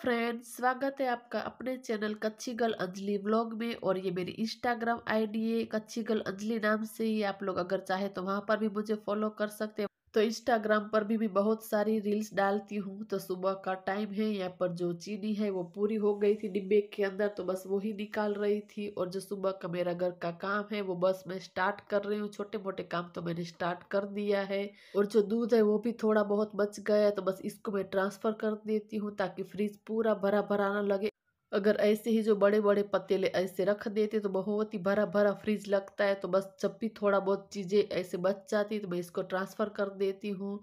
Friends, स्वागत है आपका अपने चैनल कच्ची गर्ल अंजलि व्लॉग में। और ये मेरी इंस्टाग्राम आईडी है कच्ची गर्ल अंजलि नाम से ही। आप लोग अगर चाहे तो वहां पर भी मुझे फॉलो कर सकते हैं। तो इंस्टाग्राम पर भी बहुत सारी रील्स डालती हूँ। तो सुबह का टाइम है, यहाँ पर जो चीनी है वो पूरी हो गई थी डिब्बे के अंदर, तो बस वही निकाल रही थी। और जो सुबह का मेरा घर का काम है वो बस मैं स्टार्ट कर रही हूँ। छोटे मोटे काम तो मैंने स्टार्ट कर दिया है। और जो दूध है वो भी थोड़ा बहुत बच गया है, तो बस इसको मैं ट्रांसफर कर देती हूँ ताकि फ्रिज पूरा भरा भरा ना लगे। अगर ऐसे ही जो बड़े बड़े पतीले ऐसे रख देते तो बहुत ही भरा भरा फ्रिज लगता है। तो बस जब भी थोड़ा बहुत चीजें ऐसे बच जाती तो मैं इसको ट्रांसफर कर देती हूँ।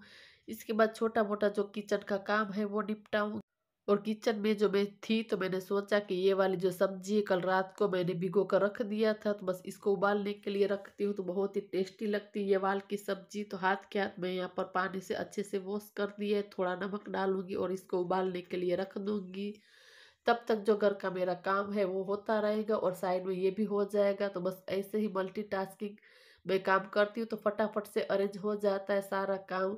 इसके बाद छोटा मोटा जो किचन का काम है वो निपटाऊँ। और किचन में जो मैं थी तो मैंने सोचा कि ये वाली जो सब्जी है कल रात को मैंने भिगो कर रख दिया था, तो बस इसको उबालने के लिए रखती हूँ। तो बहुत ही टेस्टी लगती है ये वाल की सब्जी। तो हाथ के हाथ मैं यहाँ पर पानी से अच्छे से वॉश कर दिए, थोड़ा नमक डालूंगी और इसको उबालने के लिए रख दूंगी। तब तक जो घर का मेरा काम है वो होता रहेगा और साइड में ये भी हो जाएगा। तो बस ऐसे ही मल्टीटास्किंग में काम करती हूँ तो फटाफट से अरेंज हो जाता है सारा काम।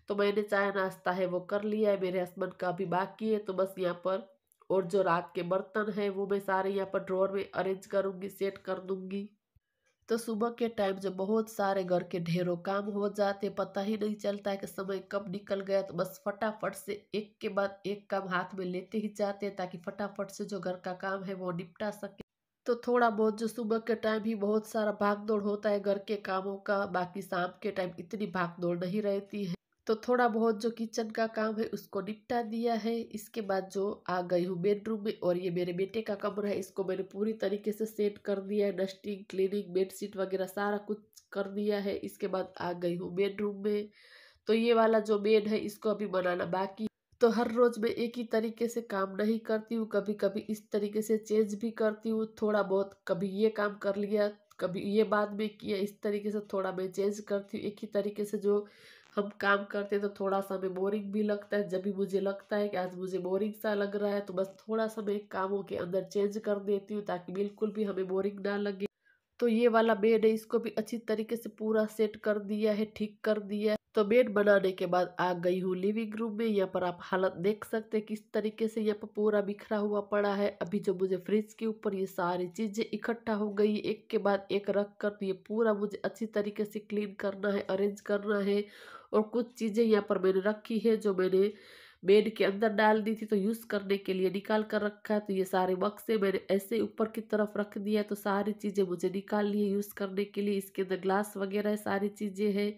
तो मैंने चाय नाश्ता है वो कर लिया है, मेरे हस्बैंड का अभी बाकी है। तो बस यहाँ पर और जो रात के बर्तन है वो मैं सारे यहाँ पर ड्रॉर में अरेंज करूँगी, सेट कर दूँगी। तो सुबह के टाइम जब बहुत सारे घर के ढेरों काम हो जाते, पता ही नहीं चलता है कि समय कब निकल गया। तो बस फटाफट से एक के बाद एक काम हाथ में लेते ही जाते हैं ताकि फटाफट से जो घर का काम है वो निपटा सके। तो थोड़ा बहुत जो सुबह के टाइम ही बहुत सारा भाग दौड़ होता है घर के कामों का, बाकी शाम के टाइम इतनी भाग दौड़ नहीं रहती है। तो थोड़ा बहुत जो किचन का काम है उसको निपटा दिया है। इसके बाद जो आ गई हूँ बेडरूम में, और ये मेरे बेटे का कमरा है, इसको मैंने पूरी तरीके से सेट कर दिया है। डस्टिंग, क्लीनिंग, बेडशीट वगैरह सारा कुछ कर दिया है। इसके बाद आ गई हूँ बेडरूम में। तो ये वाला जो बेड है इसको अभी बनाना बाकी। तो हर रोज मैं एक ही तरीके से काम नहीं करती हूँ, कभी कभी इस तरीके से चेंज भी करती हूँ थोड़ा बहुत। कभी ये काम कर लिया, कभी ये बाद में किया, इस तरीके से थोड़ा मैं चेंज करती हूँ। एक ही तरीके से जो हम काम करते हैं तो थोड़ा सा हमें बोरिंग भी लगता है। जब भी मुझे लगता है कि आज मुझे बोरिंग सा लग रहा है तो बस थोड़ा सा मैं कामों के अंदर चेंज कर देती हूँ ताकि बिल्कुल भी हमें बोरिंग ना लगे। तो ये वाला बेड है, इसको भी अच्छी तरीके से पूरा सेट कर दिया है, ठीक कर दिया है। तो बेड बनाने के बाद आ गई हूँ लिविंग रूम में। यहाँ पर आप हालत देख सकते हैं किस तरीके से यहाँ पर पूरा बिखरा हुआ पड़ा है। अभी जो मुझे फ्रिज के ऊपर ये सारी चीजें इकट्ठा हो गई एक के बाद एक रख कर, तो ये पूरा मुझे अच्छी तरीके से क्लीन करना है, अरेंज करना है। और कुछ चीजें यहाँ पर मैंने रखी है जो मैंने बेड के अंदर डाल दी थी तो यूज करने के लिए निकाल कर रखा है। तो ये सारे बक्से मैंने ऐसे ऊपर की तरफ रख दिया, तो सारी चीजें मुझे निकालनी है यूज करने के लिए। इसके अंदर ग्लास वगैरह सारी चीजें हैं।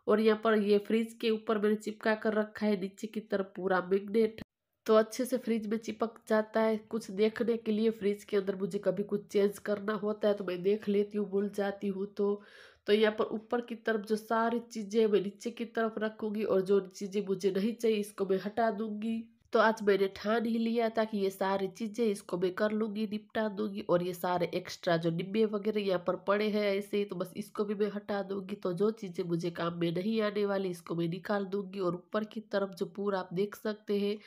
और यहाँ पर ये फ्रिज के ऊपर मैंने चिपका कर रखा है नीचे की तरफ पूरा मैग्नेट, तो अच्छे से फ्रिज में चिपक जाता है। कुछ देखने के लिए फ्रिज के अंदर मुझे कभी कुछ चेंज करना होता है तो मैं देख लेती हूँ, भूल जाती हूँ। तो यहाँ पर ऊपर की तरफ जो सारी चीजें मैं नीचे की तरफ रखूंगी, और जो चीजें मुझे नहीं चाहिए इसको मैं हटा दूंगी। तो आज मैंने ठान ही लिया था कि ये सारी चीजें इसको मैं कर लूंगी, निपटा दूंगी। और ये सारे एक्स्ट्रा जो डिब्बे वगैरह यहाँ पर पड़े हैं ऐसे ही, तो बस इसको भी मैं हटा दूंगी। तो जो चीजें मुझे काम में नहीं आने वाली इसको मैं निकाल दूंगी। और ऊपर की तरफ जो पूरा आप देख सकते हैं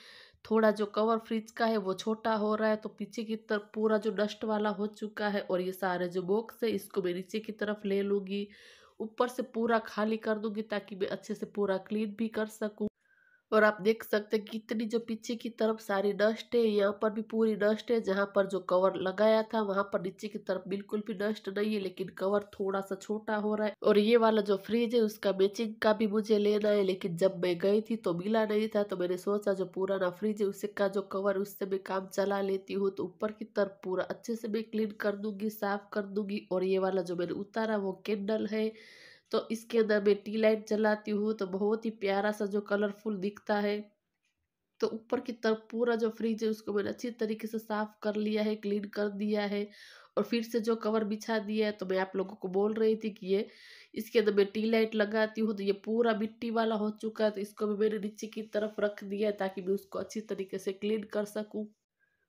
थोड़ा जो कवर फ्रिज का है वो छोटा हो रहा है, तो पीछे की तरफ पूरा जो डस्ट वाला हो चुका है। और ये सारे जो बॉक्स है इसको मैं नीचे की तरफ ले लूंगी, ऊपर से पूरा खाली कर दूंगी ताकि मैं अच्छे से पूरा क्लीन भी कर सकूं। और आप देख सकते हैं कितनी जो पीछे की तरफ सारी डस्ट है, यहाँ पर भी पूरी डस्ट है। जहाँ पर जो कवर लगाया था वहां पर नीचे की तरफ बिल्कुल भी डस्ट नहीं है, लेकिन कवर थोड़ा सा छोटा हो रहा है। और ये वाला जो फ्रिज है उसका मैचिंग का भी मुझे लेना है, लेकिन जब मैं गई थी तो मिला नहीं था। तो मैंने सोचा जो पुराना फ्रिज है उसका जो कवर उससे मैं काम चला लेती हूँ। तो ऊपर की तरफ पूरा अच्छे से मैं क्लीन कर दूंगी, साफ कर दूंगी। और ये वाला जो मैंने उतारा वो कैंडल है, तो इसके अंदर मैं टी लाइट जलाती हूँ तो बहुत ही प्यारा सा जो कलरफुल दिखता है। तो ऊपर की तरफ पूरा जो फ्रिज है उसको मैंने अच्छी तरीके से साफ कर लिया है, क्लीन कर दिया है। और फिर से जो कवर बिछा दिया है, तो मैं आप लोगों को बोल रही थी कि ये इसके अंदर मैं टी लाइट लगाती हूँ तो ये पूरा मिट्टी वाला हो चुका है। तो इसको भी मैंने नीचे की तरफ रख दिया है ताकि मैं उसको अच्छी तरीके से क्लीन कर सकूँ।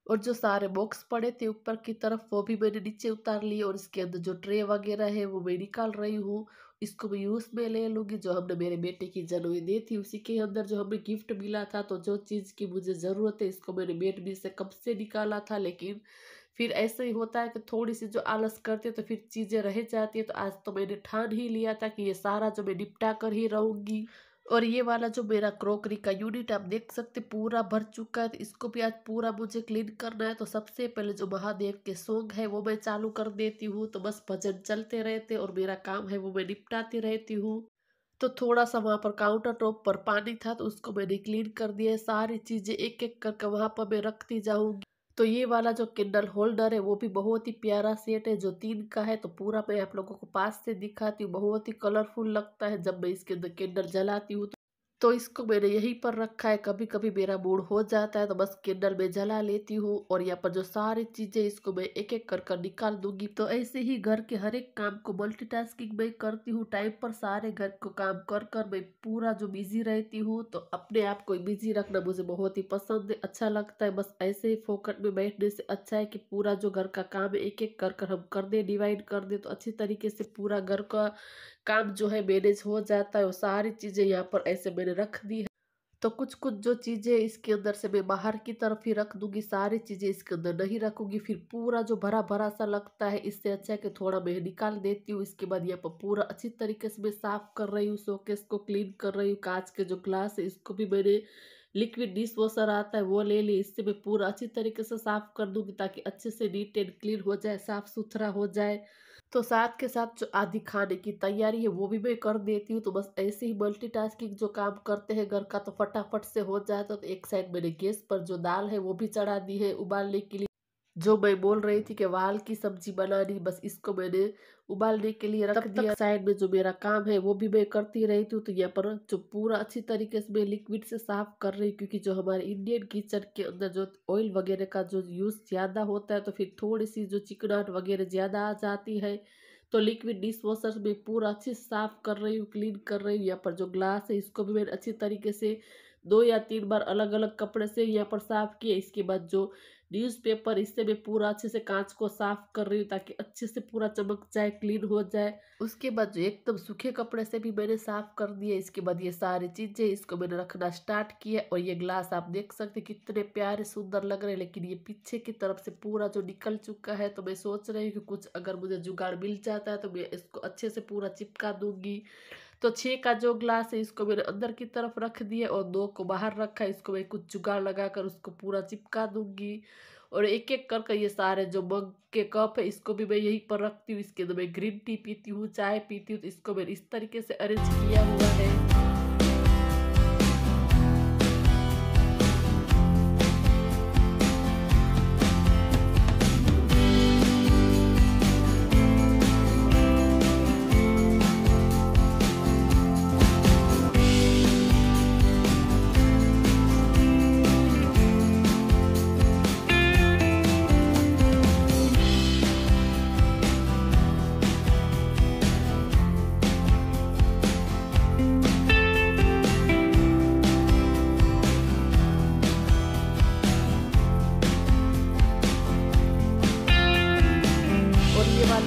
और जो सारे बॉक्स पड़े थे ऊपर की तरफ वो भी मैंने नीचे उतार लिए। और इसके अंदर जो ट्रे वगैरह है वो मैं निकाल रही हूँ, इसको मैं यूज में ले लूंगी। जो हमने मेरे बेटे की जन्मदिन थी उसी के अंदर जो हमें गिफ्ट मिला था, तो जो चीज़ की मुझे ज़रूरत है इसको मैंने बेड में से कब से निकाला था। लेकिन फिर ऐसे ही होता है कि थोड़ी सी जो आलस करते तो फिर चीज़ें रह जाती है। तो आज तो मैंने ठान ही लिया था कि ये सारा जो मैं निपटा कर ही रहूंगी। और ये वाला जो मेरा क्रोकरी का यूनिट आप देख सकते पूरा भर चुका है, तो इसको भी आज पूरा मुझे क्लीन करना है। तो सबसे पहले जो महादेव के सॉन्ग है वो मैं चालू कर देती हूँ, तो बस भजन चलते रहते और मेरा काम है वो मैं निपटाती रहती हूँ। तो थोड़ा सा वहाँ पर काउंटर टॉप पर पानी था, तो उसको मैंने क्लीन कर दिया है। सारी चीजें एक एक करके वहां पर मैं रखती जाऊंगी। तो ये वाला जो कैंडल होल्डर है वो भी बहुत ही प्यारा सेट है, जो 3 का है। तो पूरा मैं आप लोगों को पास से दिखाती हूँ, बहुत ही कलरफुल लगता है जब मैं इसके अंदर कैंडल जलाती हूँ। तो इसको मैंने यहीं पर रखा है, कभी कभी मेरा मूड हो जाता है तो बस कैंडल में जला लेती हूँ। और यहाँ पर जो सारी चीजें इसको मैं एक एक कर कर निकाल दूंगी। तो ऐसे ही घर के हर एक काम को मल्टीटास्किंग में करती हूँ, टाइम पर सारे घर को काम कर कर मैं पूरा जो बिजी रहती हूँ। तो अपने आप को बिजी रखना मुझे बहुत ही पसंद है, अच्छा लगता है। बस ऐसे ही फोकट में बैठने से अच्छा है कि पूरा जो घर का काम है एक एक कर कर हम कर दे, डिवाइड कर दे, तो अच्छी तरीके से पूरा घर का काम जो है मैनेज हो जाता है। और सारी चीजें यहाँ पर ऐसे मैंने रख दी है। तो कुछ कुछ जो चीजें इसके अंदर से मैं बाहर की तरफ ही रख दूंगी, सारी चीजें इसके अंदर नहीं रखूंगी, फिर पूरा जो भरा भरा सा लगता है। इससे अच्छा है कि थोड़ा मैं निकाल देती हूँ। इसके बाद यहाँ पर पूरा अच्छी तरीके से मैं साफ कर रही हूँ, शोकेस को क्लीन कर रही हूँ। कांच के जो ग्लास है इसको भी मैंने लिक्विड डिश वॉशर आता है वो ले ली, इससे मैं पूरा अच्छी तरीके से साफ कर दूंगी ताकि अच्छे से नीट एंड क्लीन हो जाए, साफ सुथरा हो जाए। तो साथ के साथ जो आधी खाने की तैयारी है वो भी मैं कर देती हूँ। तो बस ऐसे ही मल्टीटास्किंग जो काम करते हैं घर का तो फटाफट से हो जाता है। तो एक साइड मैंने गैस पर जो दाल है वो भी चढ़ा दी है उबालने के लिए। जो मैं बोल रही थी कि वाल की सब्जी बनानी, बस इसको मैंने उबालने के लिए रख दिया। साइड में जो मेरा काम है वो भी मैं करती रही थी। तो यहाँ पर जो पूरा अच्छी तरीके से मैं लिक्विड से साफ कर रही हूँ, क्योंकि जो हमारे इंडियन किचन के अंदर जो ऑयल वगैरह का जो यूज़ ज़्यादा होता है तो फिर थोड़ी सी जो चिकनाहट वगैरह ज़्यादा आ जाती है। तो लिक्विड डिश वॉशर में पूरा अच्छे से साफ कर रही हूँ, क्लीन कर रही हूँ। यहाँ पर जो ग्लास है इसको भी मैंने अच्छी तरीके से 2 या 3 बार अलग अलग कपड़े से यहाँ पर साफ किया। इसके बाद जो न्यूज़पेपर, इससे मैं पूरा अच्छे से कांच को साफ कर रही हूँ ताकि अच्छे से पूरा चमक जाए, क्लीन हो जाए। उसके बाद जो एकदम सूखे कपड़े से भी मैंने साफ कर दिया। इसके बाद ये सारी चीजें इसको मैंने रखना स्टार्ट किया। और ये ग्लास आप देख सकते कितने प्यारे सुंदर लग रहे हैं, लेकिन ये पीछे की तरफ से पूरा जो निकल चुका है। तो मैं सोच रही हूँ कि कुछ अगर मुझे जुगाड़ मिल जाता है तो मैं इसको अच्छे से पूरा चिपका दूंगी। तो 6 का जो ग्लास है इसको मैंने अंदर की तरफ रख दिया और 2 को बाहर रखा है। इसको मैं कुछ जुगाड़ लगाकर उसको पूरा चिपका दूंगी। और एक एक करके ये सारे जो मग के कप है इसको भी मैं यहीं पर रखती हूँ। इसके अंदर मैं ग्रीन टी पीती हूँ, चाय पीती हूँ, तो इसको मैंने इस तरीके से अरेंज किया हुआ है।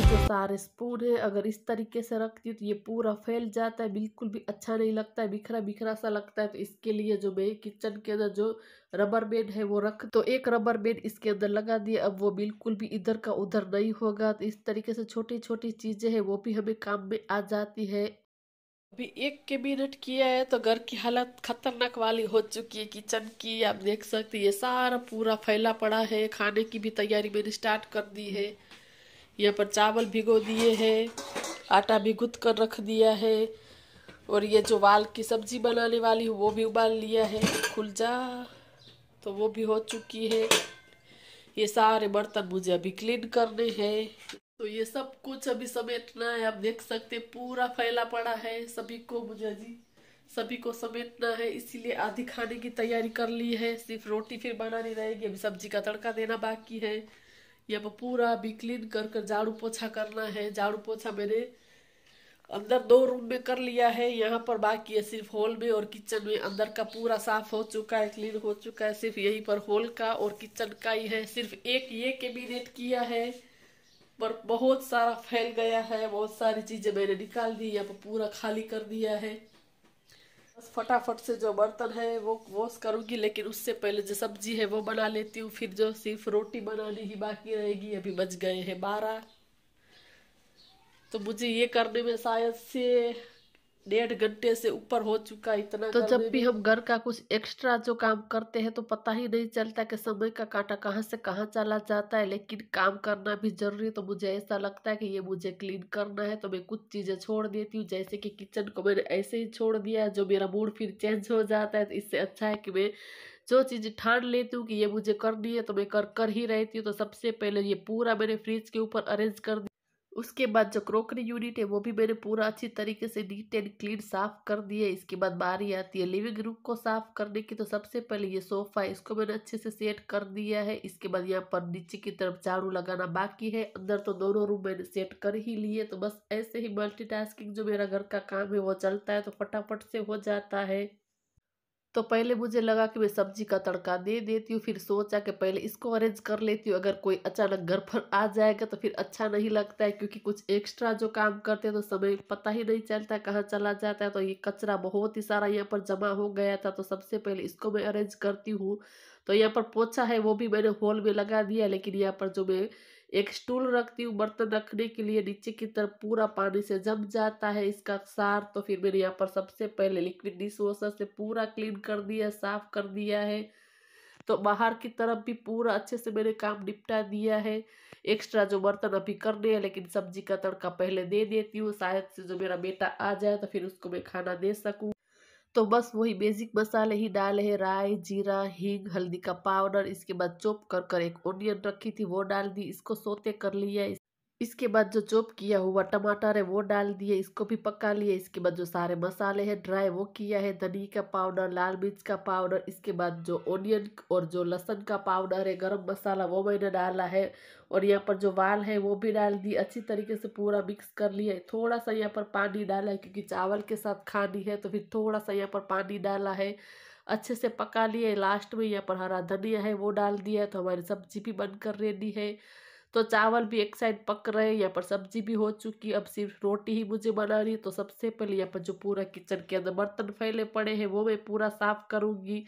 जो सारे स्पून है अगर इस तरीके से रखती हूँ तो ये पूरा फैल जाता है, बिल्कुल भी अच्छा नहीं लगता है, बिखरा बिखरा सा लगता है। तो इसके लिए जो मैं किचन के अंदर जो रबर बैंड है वो रख, तो एक रबर बैंड इसके अंदर लगा दिया। अब वो बिल्कुल भी इधर का उधर नहीं होगा। तो इस तरीके से छोटी छोटी चीजें हैं वो भी हमें काम में आ जाती है। अभी 1 के मिनट किया है तो घर की हालत खतरनाक वाली हो चुकी है किचन की। आप देख सकते हैं ये सारा पूरा फैला पड़ा है। खाने की भी तैयारी मैंने स्टार्ट कर दी है। यहाँ पर चावल भिगो दिए हैं, आटा भी गूंथ कर रख दिया है। और ये जो वाल की सब्जी बनाने वाली हूँ वो भी उबाल लिया है। खुल जा, तो वो भी हो चुकी है। ये सारे बर्तन मुझे अभी क्लीन करने हैं। तो ये सब कुछ अभी समेटना है। आप देख सकते पूरा फैला पड़ा है, सभी को मुझे अभी सभी को समेटना है, इसीलिए आधी खाने की तैयारी कर ली है। सिर्फ रोटी फिर बनानी रहेगी, अभी सब्जी का तड़का देना बाकी है। यहाँ पर पूरा अभी क्लीन कर कर झाड़ू पोछा करना है। झाड़ू पोछा मैंने अंदर 2 रूम में कर लिया है, यहाँ पर बाकी है सिर्फ हॉल में और किचन में। अंदर का पूरा साफ हो चुका है, क्लीन हो चुका है, सिर्फ यहीं पर हॉल का और किचन का ही है। सिर्फ एक ये कैबिनेट किया है पर बहुत सारा फैल गया है, बहुत सारी चीजें मैंने निकाल दी, यहाँ पर पूरा खाली कर दिया है। बस फटाफट से जो बर्तन है वो वॉश करूंगी, लेकिन उससे पहले जो सब्जी है वो बना लेती हूँ। फिर जो सिर्फ रोटी बनानी ही बाकी रहेगी। अभी बज गए हैं 12, तो मुझे ये करने में शायद से 1.5 घंटे से ऊपर हो चुका इतना। तो जब भी हम घर का कुछ एक्स्ट्रा जो काम करते हैं तो पता ही नहीं चलता कि समय का कांटा कहाँ से कहाँ चला जाता है, लेकिन काम करना भी जरूरी है। तो मुझे ऐसा लगता है कि ये मुझे क्लीन करना है तो मैं कुछ चीजें छोड़ देती हूँ, जैसे कि किचन को मैंने ऐसे ही छोड़ दिया, जो मेरा मूड फिर चेंज हो जाता है। तो इससे अच्छा है कि मैं जो चीज ठान लेती हूँ कि ये मुझे करनी है तो मैं कर कर ही रहती हूँ। तो सबसे पहले ये पूरा मैंने फ्रिज के ऊपर अरेंज कर दिया। उसके बाद जो क्रोकरी यूनिट है वो भी मैंने पूरा अच्छी तरीके से नीट एंड क्लीन साफ कर दिया। इसके बाद बारी आती है लिविंग रूम को साफ करने की। तो सबसे पहले ये सोफा है, इसको मैंने अच्छे से सेट कर दिया है। इसके बाद यहाँ पर नीचे की तरफ झाड़ू लगाना बाकी है। अंदर तो दोनों रूम मैंने सेट कर ही लिए। तो बस ऐसे ही मल्टीटास्किंग जो मेरा घर का काम है वो चलता है, तो फटाफट से हो जाता है। तो पहले मुझे लगा कि मैं सब्जी का तड़का दे देती हूँ, फिर सोचा कि पहले इसको अरेंज कर लेती हूँ। अगर कोई अचानक घर पर आ जाएगा तो फिर अच्छा नहीं लगता है, क्योंकि कुछ एक्स्ट्रा जो काम करते हैं तो समय पता ही नहीं चलता कहाँ चला जाता है। तो ये कचरा बहुत ही सारा यहाँ पर जमा हो गया था, तो सबसे पहले इसको मैं अरेंज करती हूँ। तो यहाँ पर पोछा है वो भी मैंने हॉल में लगा दिया, लेकिन यहाँ पर जो मैं एक स्टूल रखती हूँ बर्तन रखने के लिए, नीचे की तरफ पूरा पानी से जम जाता है इसका सार। तो फिर मैंने यहाँ पर सबसे पहले लिक्विड डिश वॉशर से पूरा क्लीन कर दिया, साफ कर दिया है। तो बाहर की तरफ भी पूरा अच्छे से मैंने काम निपटा दिया है। एक्स्ट्रा जो बर्तन अभी करने हैं, लेकिन सब्जी का तड़का पहले दे देती हूँ, शायद से जो मेरा बेटा आ जाए तो फिर उसको मैं खाना दे सकूँ। तो बस वही बेसिक मसाले ही डाले हैं, राई, जीरा, हींग, हल्दी का पाउडर। इसके बाद चॉप कर कर एक ऑनियन रखी थी वो डाल दी, इसको सोते कर लिया। इसके बाद जो चॉप किया हुआ टमाटर है वो डाल दिए, इसको भी पका लिए। इसके बाद जो सारे मसाले हैं ड्राई वो किया है, धनी का पाउडर, लाल मिर्च का पाउडर। इसके बाद जो ऑनियन और जो लहसुन का पाउडर है, गरम मसाला, वो मैंने डाला है। और यहाँ पर जो वाल है वो भी डाल दी, अच्छी तरीके से पूरा मिक्स कर लिया। थोड़ा सा यहाँ पर पानी डाला है क्योंकि चावल के साथ खानी है, तो फिर थोड़ा सा यहाँ पर पानी डाला है। अच्छे से पका लिए। लास्ट में यहाँ पर हरा धनिया है वो डाल दिया है। तो हमारी सब्जी भी बनकर रेडी है। तो चावल भी एक साइड पक रहे हैं, यहाँ पर सब्जी भी हो चुकी है। अब सिर्फ रोटी ही मुझे बनानी है। तो सबसे पहले यहाँ पर जो पूरा किचन के अंदर बर्तन फैले पड़े हैं वो मैं पूरा साफ करूंगी।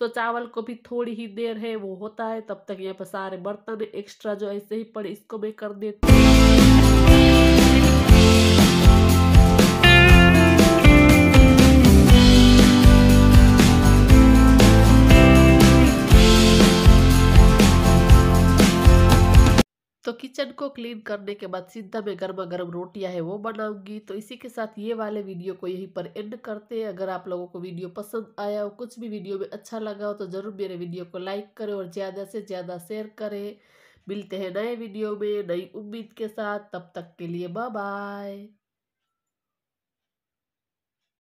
तो चावल को भी थोड़ी ही देर है वो होता है, तब तक यहाँ पर सारे बर्तन एक्स्ट्रा जो ऐसे ही पड़े इसको मैं कर देती हूँ। तो किचन को क्लीन करने के बाद सीधा मैं गर्मा गर्म रोटियां है वो बनाऊंगी। तो इसी के साथ ये वाले वीडियो को यहीं पर एंड करते हैं। अगर आप लोगों को वीडियो पसंद आया हो, कुछ भी वीडियो में अच्छा लगा हो, तो जरूर मेरे वीडियो को लाइक करें और ज़्यादा से ज़्यादा शेयर करें। मिलते हैं नए वीडियो में नई उम्मीद के साथ, तब तक के लिए बाय बाय।